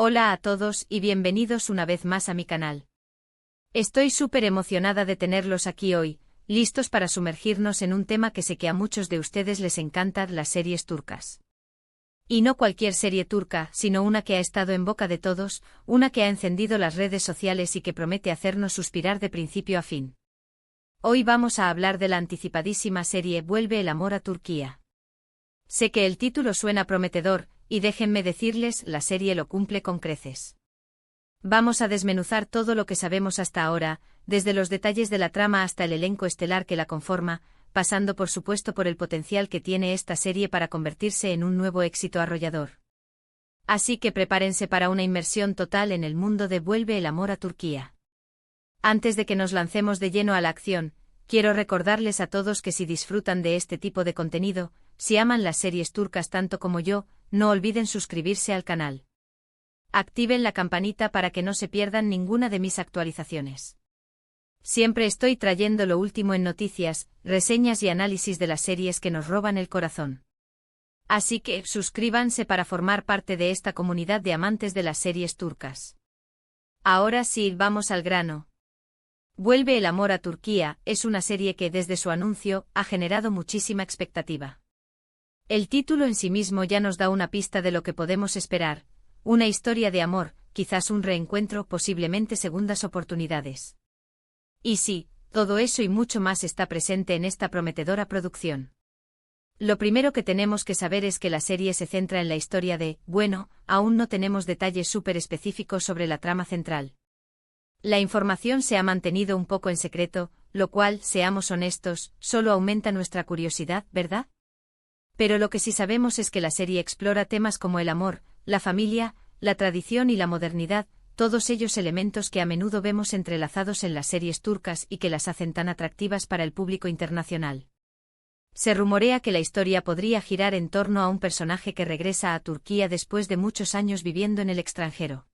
Hola a todos y bienvenidos una vez más a mi canal. Estoy súper emocionada de tenerlos aquí hoy, listos para sumergirnos en un tema que sé que a muchos de ustedes les encantan: las series turcas. Y no cualquier serie turca, sino una que ha estado en boca de todos, una que ha encendido las redes sociales y que promete hacernos suspirar de principio a fin. Hoy vamos a hablar de la anticipadísima serie Vuelve el amor a Turquía. Sé que el título suena prometedor, y déjenme decirles, la serie lo cumple con creces. Vamos a desmenuzar todo lo que sabemos hasta ahora, desde los detalles de la trama hasta el elenco estelar que la conforma, pasando por supuesto por el potencial que tiene esta serie para convertirse en un nuevo éxito arrollador. Así que prepárense para una inmersión total en el mundo de Vuelve el amor a Turquía. Antes de que nos lancemos de lleno a la acción, quiero recordarles a todos que si disfrutan de este tipo de contenido, si aman las series turcas tanto como yo, no olviden suscribirse al canal. Activen la campanita para que no se pierdan ninguna de mis actualizaciones. Siempre estoy trayendo lo último en noticias, reseñas y análisis de las series que nos roban el corazón. Así que suscríbanse para formar parte de esta comunidad de amantes de las series turcas. Ahora sí, vamos al grano. Vuelve el amor a Turquía es una serie que desde su anuncio ha generado muchísima expectativa. El título en sí mismo ya nos da una pista de lo que podemos esperar: una historia de amor, quizás un reencuentro, posiblemente segundas oportunidades. Y sí, todo eso y mucho más está presente en esta prometedora producción. Lo primero que tenemos que saber es que la serie se centra en la historia de, aún no tenemos detalles súper específicos sobre la trama central. La información se ha mantenido un poco en secreto, lo cual, seamos honestos, solo aumenta nuestra curiosidad, ¿verdad? Pero lo que sí sabemos es que la serie explora temas como el amor, la familia, la tradición y la modernidad, todos ellos elementos que a menudo vemos entrelazados en las series turcas y que las hacen tan atractivas para el público internacional. Se rumorea que la historia podría girar en torno a un personaje que regresa a Turquía después de muchos años viviendo en el extranjero.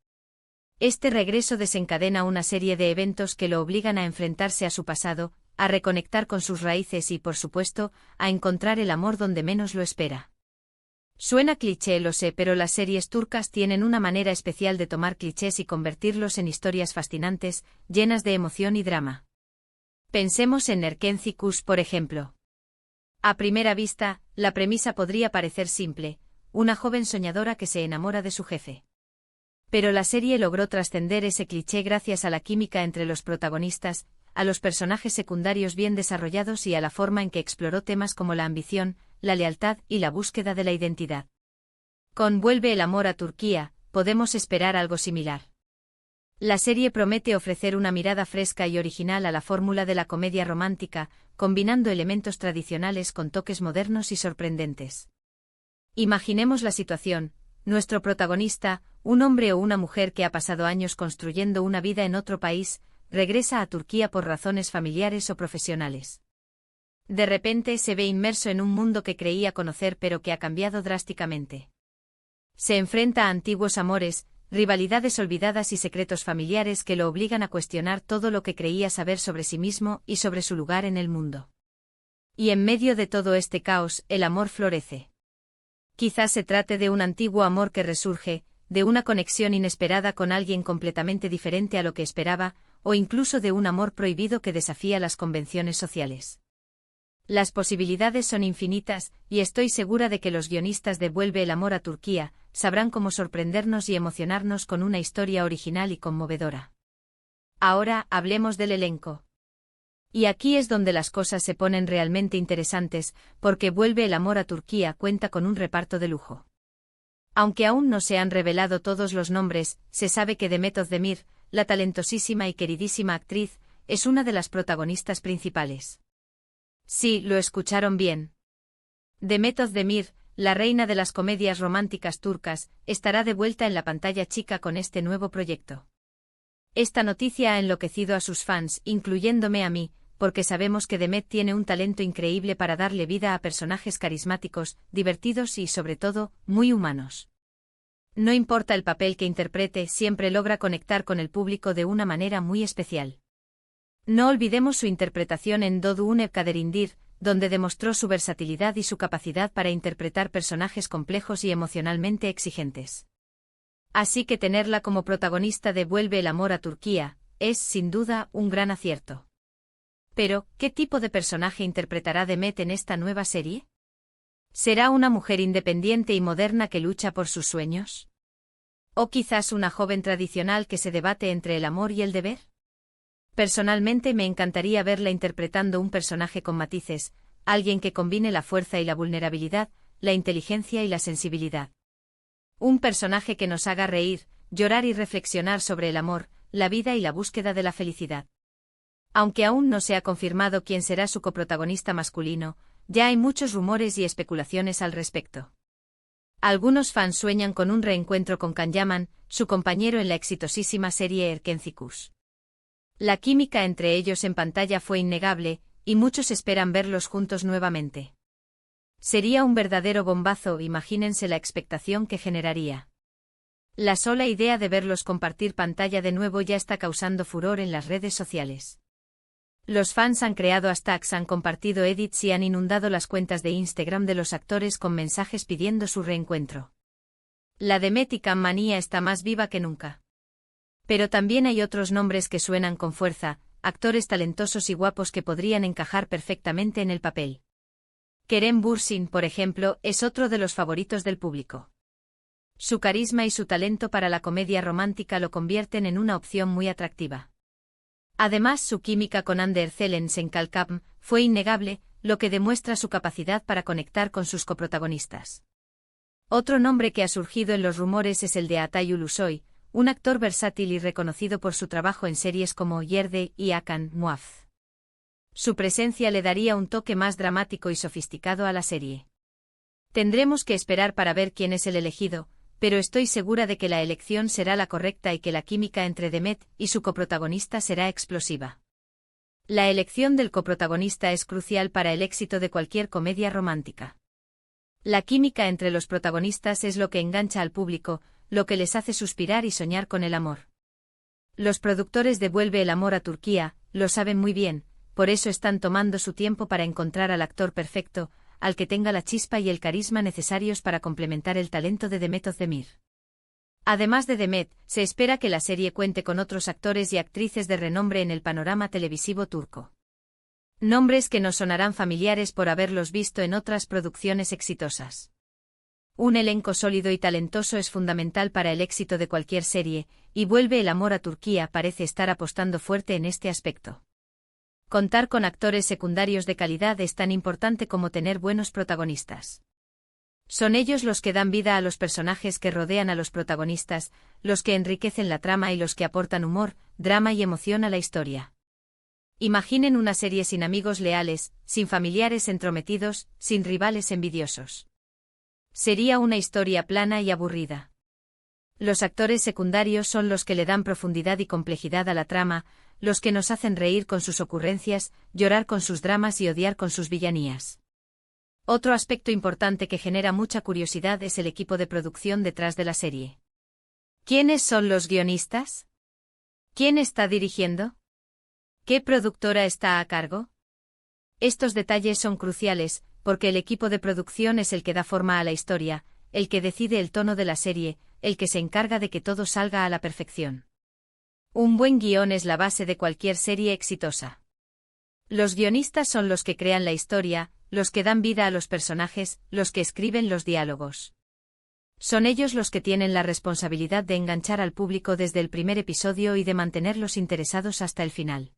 Este regreso desencadena una serie de eventos que lo obligan a enfrentarse a su pasado, a reconectar con sus raíces y, por supuesto, a encontrar el amor donde menos lo espera. Suena cliché, lo sé, pero las series turcas tienen una manera especial de tomar clichés y convertirlos en historias fascinantes, llenas de emoción y drama. Pensemos en Erkenci Kuş, por ejemplo. A primera vista, la premisa podría parecer simple: una joven soñadora que se enamora de su jefe. Pero la serie logró trascender ese cliché gracias a la química entre los protagonistas, a los personajes secundarios bien desarrollados y a la forma en que exploró temas como la ambición, la lealtad y la búsqueda de la identidad. Con Vuelve el amor a Turquía, podemos esperar algo similar. La serie promete ofrecer una mirada fresca y original a la fórmula de la comedia romántica, combinando elementos tradicionales con toques modernos y sorprendentes. Imaginemos la situación: nuestro protagonista, un hombre o una mujer que ha pasado años construyendo una vida en otro país, regresa a Turquía por razones familiares o profesionales. De repente se ve inmerso en un mundo que creía conocer pero que ha cambiado drásticamente. Se enfrenta a antiguos amores, rivalidades olvidadas y secretos familiares que lo obligan a cuestionar todo lo que creía saber sobre sí mismo y sobre su lugar en el mundo. Y en medio de todo este caos, el amor florece. Quizás se trate de un antiguo amor que resurge, de una conexión inesperada con alguien completamente diferente a lo que esperaba, o incluso de un amor prohibido que desafía las convenciones sociales. Las posibilidades son infinitas, y estoy segura de que los guionistas de Vuelve el amor a Turquía sabrán cómo sorprendernos y emocionarnos con una historia original y conmovedora. Ahora, hablemos del elenco. Y aquí es donde las cosas se ponen realmente interesantes, porque Vuelve el amor a Turquía cuenta con un reparto de lujo. Aunque aún no se han revelado todos los nombres, se sabe que Demet Özdemir, la talentosísima y queridísima actriz, es una de las protagonistas principales. Sí, lo escucharon bien. Demet Özdemir, la reina de las comedias románticas turcas, estará de vuelta en la pantalla chica con este nuevo proyecto. Esta noticia ha enloquecido a sus fans, incluyéndome a mí, porque sabemos que Demet tiene un talento increíble para darle vida a personajes carismáticos, divertidos y, sobre todo, muy humanos. No importa el papel que interprete, siempre logra conectar con el público de una manera muy especial. No olvidemos su interpretación en Doğduğun Kaderimdir, donde demostró su versatilidad y su capacidad para interpretar personajes complejos y emocionalmente exigentes. Así que tenerla como protagonista de Vuelve el amor a Turquía es, sin duda, un gran acierto. Pero, ¿qué tipo de personaje interpretará Demet en esta nueva serie? ¿Será una mujer independiente y moderna que lucha por sus sueños? ¿O quizás una joven tradicional que se debate entre el amor y el deber? Personalmente me encantaría verla interpretando un personaje con matices, alguien que combine la fuerza y la vulnerabilidad, la inteligencia y la sensibilidad. Un personaje que nos haga reír, llorar y reflexionar sobre el amor, la vida y la búsqueda de la felicidad. Aunque aún no se ha confirmado quién será su coprotagonista masculino, ya hay muchos rumores y especulaciones al respecto. Algunos fans sueñan con un reencuentro con Can Yaman, su compañero en la exitosísima serie Erkencikus. La química entre ellos en pantalla fue innegable, y muchos esperan verlos juntos nuevamente. Sería un verdadero bombazo, imagínense la expectación que generaría. La sola idea de verlos compartir pantalla de nuevo ya está causando furor en las redes sociales. Los fans han creado hashtags, han compartido edits y han inundado las cuentas de Instagram de los actores con mensajes pidiendo su reencuentro. La Demet y Can manía está más viva que nunca. Pero también hay otros nombres que suenan con fuerza, actores talentosos y guapos que podrían encajar perfectamente en el papel. Kerem Bürsin, por ejemplo, es otro de los favoritos del público. Su carisma y su talento para la comedia romántica lo convierten en una opción muy atractiva. Además, su química con Ander Celens en Kalkam fue innegable, lo que demuestra su capacidad para conectar con sus coprotagonistas. Otro nombre que ha surgido en los rumores es el de Atay Ulusoy, un actor versátil y reconocido por su trabajo en series como Yerde y Hakan Muaf. Su presencia le daría un toque más dramático y sofisticado a la serie. Tendremos que esperar para ver quién es el elegido, pero estoy segura de que la elección será la correcta y que la química entre Demet y su coprotagonista será explosiva. La elección del coprotagonista es crucial para el éxito de cualquier comedia romántica. La química entre los protagonistas es lo que engancha al público, lo que les hace suspirar y soñar con el amor. Los productores de Vuelve el amor a Turquía lo saben muy bien, por eso están tomando su tiempo para encontrar al actor perfecto, al que tenga la chispa y el carisma necesarios para complementar el talento de Demet Özdemir. Además de Demet, se espera que la serie cuente con otros actores y actrices de renombre en el panorama televisivo turco. Nombres que nos sonarán familiares por haberlos visto en otras producciones exitosas. Un elenco sólido y talentoso es fundamental para el éxito de cualquier serie, y Vuelve el amor a Turquía parece estar apostando fuerte en este aspecto. Contar con actores secundarios de calidad es tan importante como tener buenos protagonistas. Son ellos los que dan vida a los personajes que rodean a los protagonistas, los que enriquecen la trama y los que aportan humor, drama y emoción a la historia. Imaginen una serie sin amigos leales, sin familiares entrometidos, sin rivales envidiosos. Sería una historia plana y aburrida. Los actores secundarios son los que le dan profundidad y complejidad a la trama, los que nos hacen reír con sus ocurrencias, llorar con sus dramas y odiar con sus villanías. Otro aspecto importante que genera mucha curiosidad es el equipo de producción detrás de la serie. ¿Quiénes son los guionistas? ¿Quién está dirigiendo? ¿Qué productora está a cargo? Estos detalles son cruciales, porque el equipo de producción es el que da forma a la historia, el que decide el tono de la serie, el que se encarga de que todo salga a la perfección. Un buen guión es la base de cualquier serie exitosa. Los guionistas son los que crean la historia, los que dan vida a los personajes, los que escriben los diálogos. Son ellos los que tienen la responsabilidad de enganchar al público desde el primer episodio y de mantenerlos interesados hasta el final.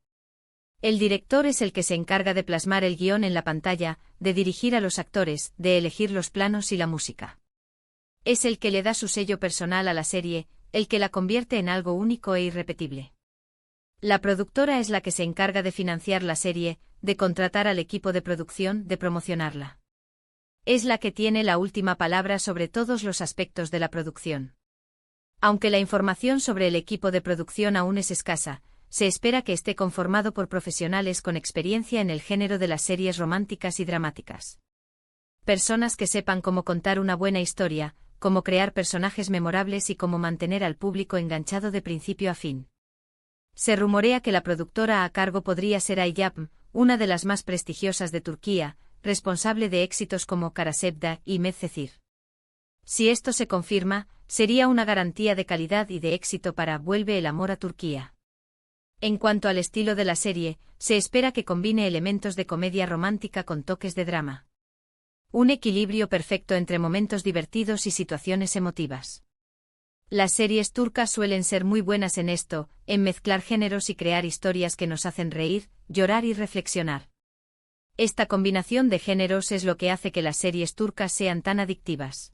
El director es el que se encarga de plasmar el guión en la pantalla, de dirigir a los actores, de elegir los planos y la música. Es el que le da su sello personal a la serie, el que la convierte en algo único e irrepetible. La productora es la que se encarga de financiar la serie, de contratar al equipo de producción, de promocionarla. Es la que tiene la última palabra sobre todos los aspectos de la producción. Aunque la información sobre el equipo de producción aún es escasa, se espera que esté conformado por profesionales con experiencia en el género de las series románticas y dramáticas. Personas que sepan cómo contar una buena historia, cómo crear personajes memorables y cómo mantener al público enganchado de principio a fin. Se rumorea que la productora a cargo podría ser Ayapm, una de las más prestigiosas de Turquía, responsable de éxitos como Karasepda y Medcezir. Si esto se confirma, sería una garantía de calidad y de éxito para Vuelve el amor a Turquía. En cuanto al estilo de la serie, se espera que combine elementos de comedia romántica con toques de drama. Un equilibrio perfecto entre momentos divertidos y situaciones emotivas. Las series turcas suelen ser muy buenas en esto, en mezclar géneros y crear historias que nos hacen reír, llorar y reflexionar. Esta combinación de géneros es lo que hace que las series turcas sean tan adictivas.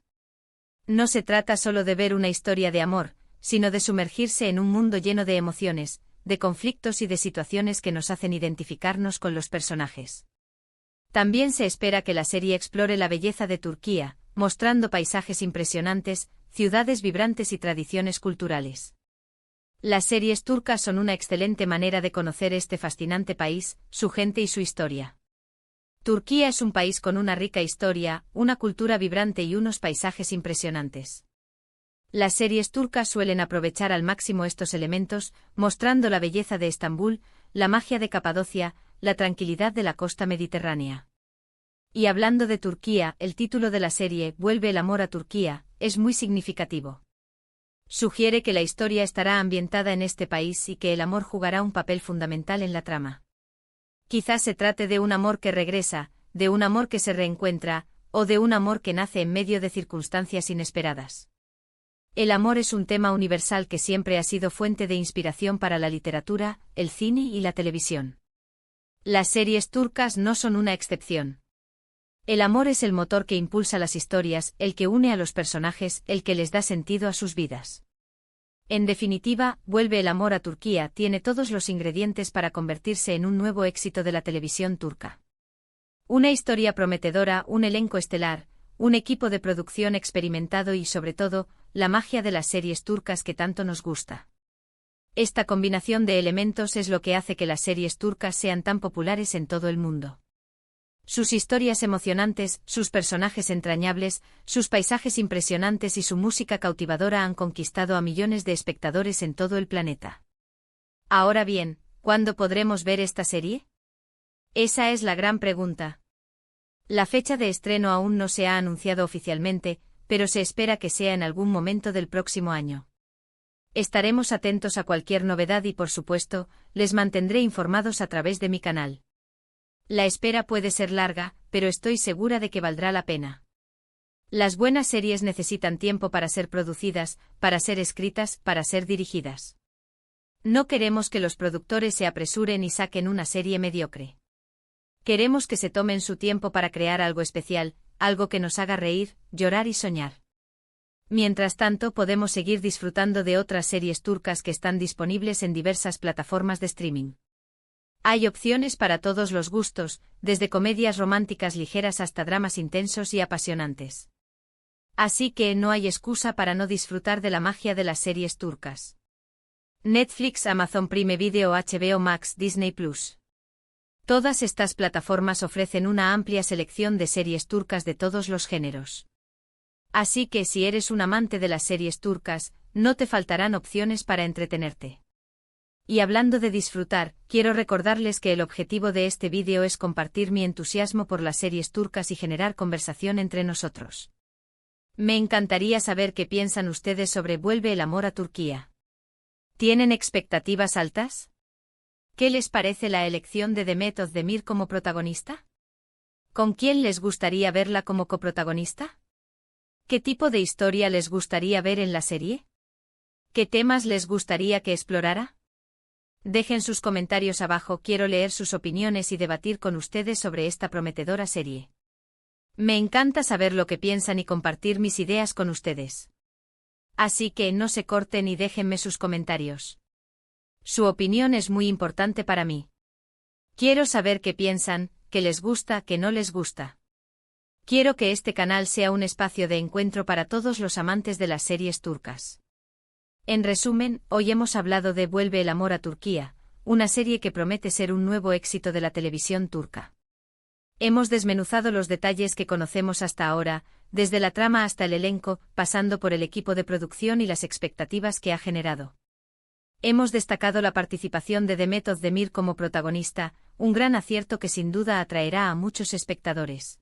No se trata solo de ver una historia de amor, sino de sumergirse en un mundo lleno de emociones, de conflictos y de situaciones que nos hacen identificarnos con los personajes. También se espera que la serie explore la belleza de Turquía, mostrando paisajes impresionantes, ciudades vibrantes y tradiciones culturales. Las series turcas son una excelente manera de conocer este fascinante país, su gente y su historia. Turquía es un país con una rica historia, una cultura vibrante y unos paisajes impresionantes. Las series turcas suelen aprovechar al máximo estos elementos, mostrando la belleza de Estambul, la magia de Capadocia, la tranquilidad de la costa mediterránea. Y hablando de Turquía, el título de la serie, Vuelve el amor a Turquía, es muy significativo. Sugiere que la historia estará ambientada en este país y que el amor jugará un papel fundamental en la trama. Quizás se trate de un amor que regresa, de un amor que se reencuentra, o de un amor que nace en medio de circunstancias inesperadas. El amor es un tema universal que siempre ha sido fuente de inspiración para la literatura, el cine y la televisión. Las series turcas no son una excepción. El amor es el motor que impulsa las historias, el que une a los personajes, el que les da sentido a sus vidas. En definitiva, Vuelve el amor a Turquía tiene todos los ingredientes para convertirse en un nuevo éxito de la televisión turca. Una historia prometedora, un elenco estelar, un equipo de producción experimentado y sobre todo, la magia de las series turcas que tanto nos gusta. Esta combinación de elementos es lo que hace que las series turcas sean tan populares en todo el mundo. Sus historias emocionantes, sus personajes entrañables, sus paisajes impresionantes y su música cautivadora han conquistado a millones de espectadores en todo el planeta. Ahora bien, ¿cuándo podremos ver esta serie? Esa es la gran pregunta. La fecha de estreno aún no se ha anunciado oficialmente, pero se espera que sea en algún momento del próximo año. Estaremos atentos a cualquier novedad y por supuesto, les mantendré informados a través de mi canal. La espera puede ser larga, pero estoy segura de que valdrá la pena. Las buenas series necesitan tiempo para ser producidas, para ser escritas, para ser dirigidas. No queremos que los productores se apresuren y saquen una serie mediocre. Queremos que se tomen su tiempo para crear algo especial, algo que nos haga reír, llorar y soñar. Mientras tanto, podemos seguir disfrutando de otras series turcas que están disponibles en diversas plataformas de streaming. Hay opciones para todos los gustos, desde comedias románticas ligeras hasta dramas intensos y apasionantes. Así que no hay excusa para no disfrutar de la magia de las series turcas. Netflix, Amazon Prime Video, HBO Max, Disney Plus. Todas estas plataformas ofrecen una amplia selección de series turcas de todos los géneros. Así que si eres un amante de las series turcas, no te faltarán opciones para entretenerte. Y hablando de disfrutar, quiero recordarles que el objetivo de este vídeo es compartir mi entusiasmo por las series turcas y generar conversación entre nosotros. Me encantaría saber qué piensan ustedes sobre Vuelve el amor a Turquía. ¿Tienen expectativas altas? ¿Qué les parece la elección de Demet Özdemir como protagonista? ¿Con quién les gustaría verla como coprotagonista? ¿Qué tipo de historia les gustaría ver en la serie? ¿Qué temas les gustaría que explorara? Dejen sus comentarios abajo, quiero leer sus opiniones y debatir con ustedes sobre esta prometedora serie. Me encanta saber lo que piensan y compartir mis ideas con ustedes. Así que no se corten y déjenme sus comentarios. Su opinión es muy importante para mí. Quiero saber qué piensan, qué les gusta, qué no les gusta. Quiero que este canal sea un espacio de encuentro para todos los amantes de las series turcas. En resumen, hoy hemos hablado de Vuelve el amor a Turquía, una serie que promete ser un nuevo éxito de la televisión turca. Hemos desmenuzado los detalles que conocemos hasta ahora, desde la trama hasta el elenco, pasando por el equipo de producción y las expectativas que ha generado. Hemos destacado la participación de Demet Özdemir como protagonista, un gran acierto que sin duda atraerá a muchos espectadores.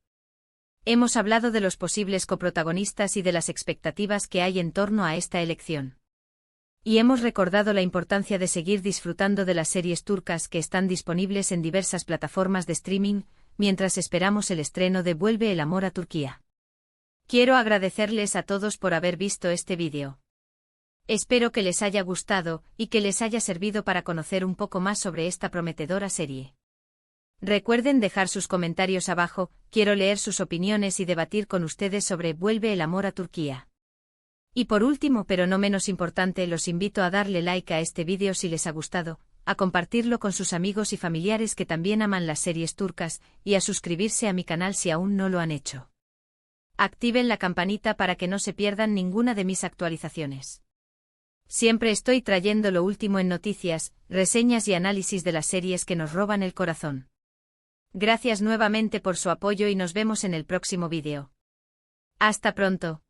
Hemos hablado de los posibles coprotagonistas y de las expectativas que hay en torno a esta elección. Y hemos recordado la importancia de seguir disfrutando de las series turcas que están disponibles en diversas plataformas de streaming, mientras esperamos el estreno de Vuelve el amor a Turquía. Quiero agradecerles a todos por haber visto este vídeo. Espero que les haya gustado y que les haya servido para conocer un poco más sobre esta prometedora serie. Recuerden dejar sus comentarios abajo, quiero leer sus opiniones y debatir con ustedes sobre Vuelve el amor a Turquía. Y por último, pero no menos importante, los invito a darle like a este vídeo si les ha gustado, a compartirlo con sus amigos y familiares que también aman las series turcas, y a suscribirse a mi canal si aún no lo han hecho. Activen la campanita para que no se pierdan ninguna de mis actualizaciones. Siempre estoy trayendo lo último en noticias, reseñas y análisis de las series que nos roban el corazón. Gracias nuevamente por su apoyo y nos vemos en el próximo vídeo. Hasta pronto.